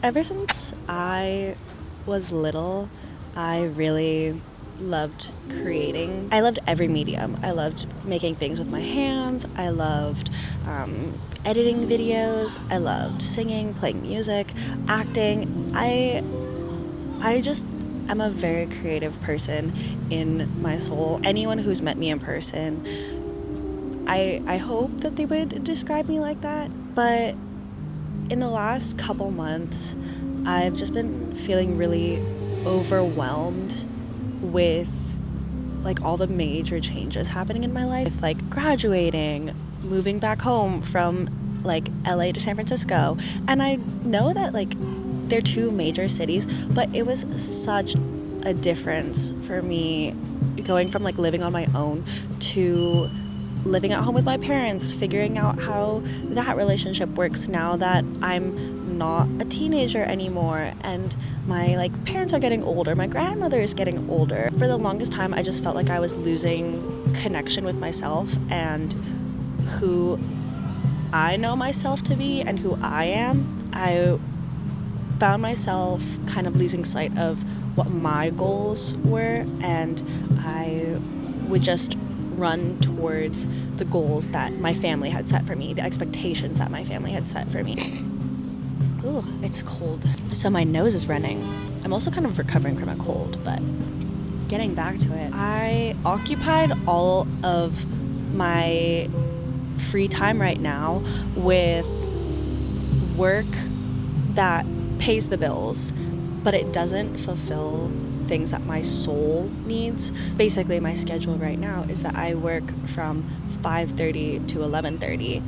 Ever since I was little, I really loved creating. I loved every medium. I loved making things with my hands. I loved editing videos. I loved singing, playing music, acting. I'm a very creative person in my soul. Anyone who's met me in person, I hope that they would describe me like that. But in the last couple months, I've just been feeling really overwhelmed with like all the major changes happening in my life, like graduating, moving back home from like LA to San Francisco. And I know that like they're two major cities, but it was such a difference for me going from like living on my own to living at home with my parents, figuring out how that relationship works now that I'm not a teenager anymore and my like parents are getting older, my grandmother is getting older. For the longest time, I just felt like I was losing connection with myself and who I know myself to be and who I am. I found myself kind of losing sight of what my goals were, and I would just run towards the goals that my family had set for me, the expectations that my family had set for me. Ooh, it's cold. So my nose is running. I'm also kind of recovering from a cold, but getting back to it, I occupied all of my free time right now with work that pays the bills, but it doesn't fulfill things that my soul needs. Basically, my schedule right now is that I work from 5:30 to 11:30.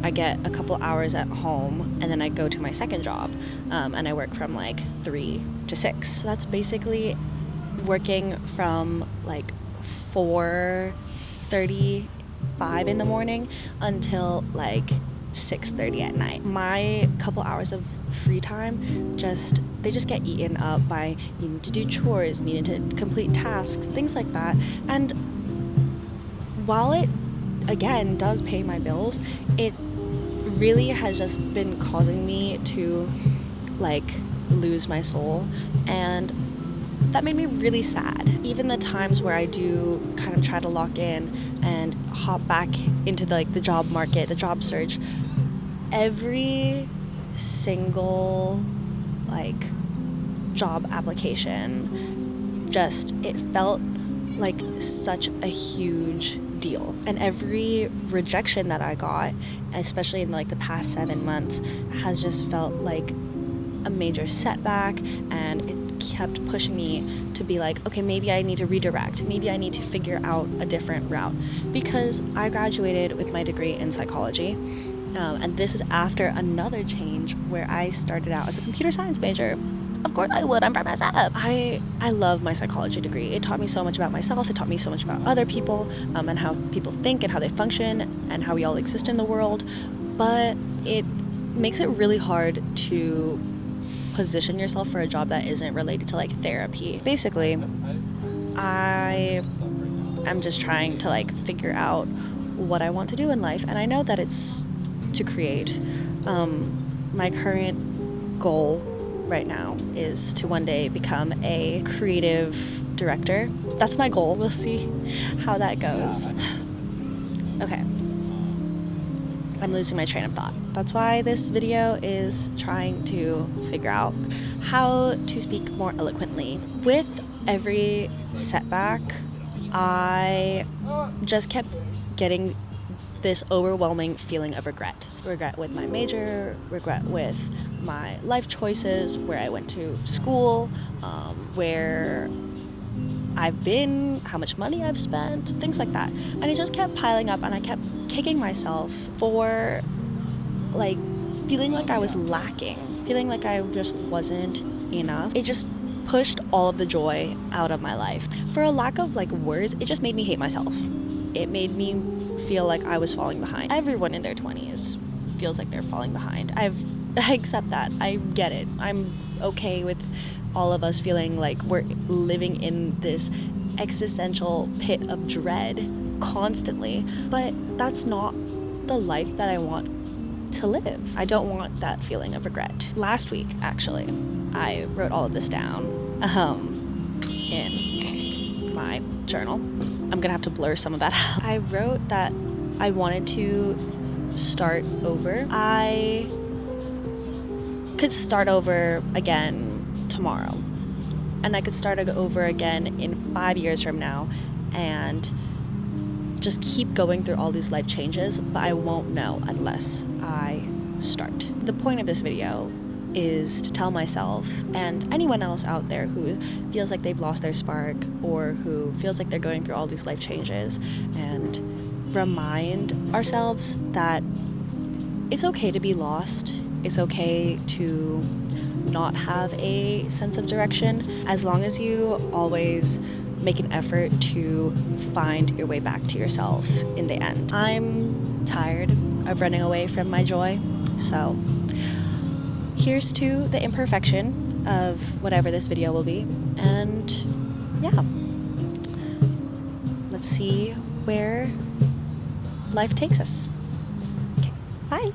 I get a couple hours at home, and then I go to my second job, and I work from like 3 to 6. So that's basically working from like 4:35 in the morning until like 6:30 at night. My couple hours of free time they just get eaten up by needing to do chores, needing to complete tasks, things like that. And while it again does pay my bills, it really has just been causing me to like lose my soul, and that made me really sad. Even the times where I do kind of try to lock in and hop back into the job market, the job search, every single like job application, it felt like such a huge deal. And every rejection that I got, especially in like the past 7 months, has just felt like a major setback, and it kept pushing me to be like, okay, maybe I need to redirect, maybe I need to figure out a different route, because I graduated with my degree in psychology, and this is after another change where I started out as a computer science major. Of course I would, I'm from SF. I love my psychology degree. It taught me so much about myself, it taught me so much about other people, and how people think and how they function and how we all exist in the world, but it makes it really hard to position yourself for a job that isn't related to like therapy. Basically, I am just trying to like figure out what I want to do in life, and I know that it's to create. My current goal right now is to one day become a creative director. That's my goal. We'll see how that goes. Okay. I'm losing my train of thought. That's why this video is trying to figure out how to speak more eloquently. With every setback, I just kept getting this overwhelming feeling of regret. Regret with my major, regret with my life choices, where I went to school, where I've been, how much money I've spent, things like that. And it just kept piling up, and I kept kicking myself for like feeling like I was lacking, feeling like I just wasn't enough. It just pushed all of the joy out of my life. For a lack of like words, it just made me hate myself. It made me feel like I was falling behind. Everyone in their 20s feels like they're falling behind. I accept that. I get it. I'm okay with all of us feeling like we're living in this existential pit of dread constantly, but that's not the life that I want to live. I don't want that feeling of regret. Last week, actually, I wrote all of this down in my journal. I'm gonna have to blur some of that out. I wrote that I wanted to start over. I could start over again tomorrow, and I could start over again in 5 years from now, and just keep going through all these life changes, but I won't know unless I start. The point of this video is to tell myself and anyone else out there who feels like they've lost their spark or who feels like they're going through all these life changes, and remind ourselves that it's okay to be lost. It's okay to not have a sense of direction, as long as you always make an effort to find your way back to yourself in the end. I'm tired of running away from my joy, so here's to the imperfection of whatever this video will be, and yeah, let's see where life takes us. Okay, bye.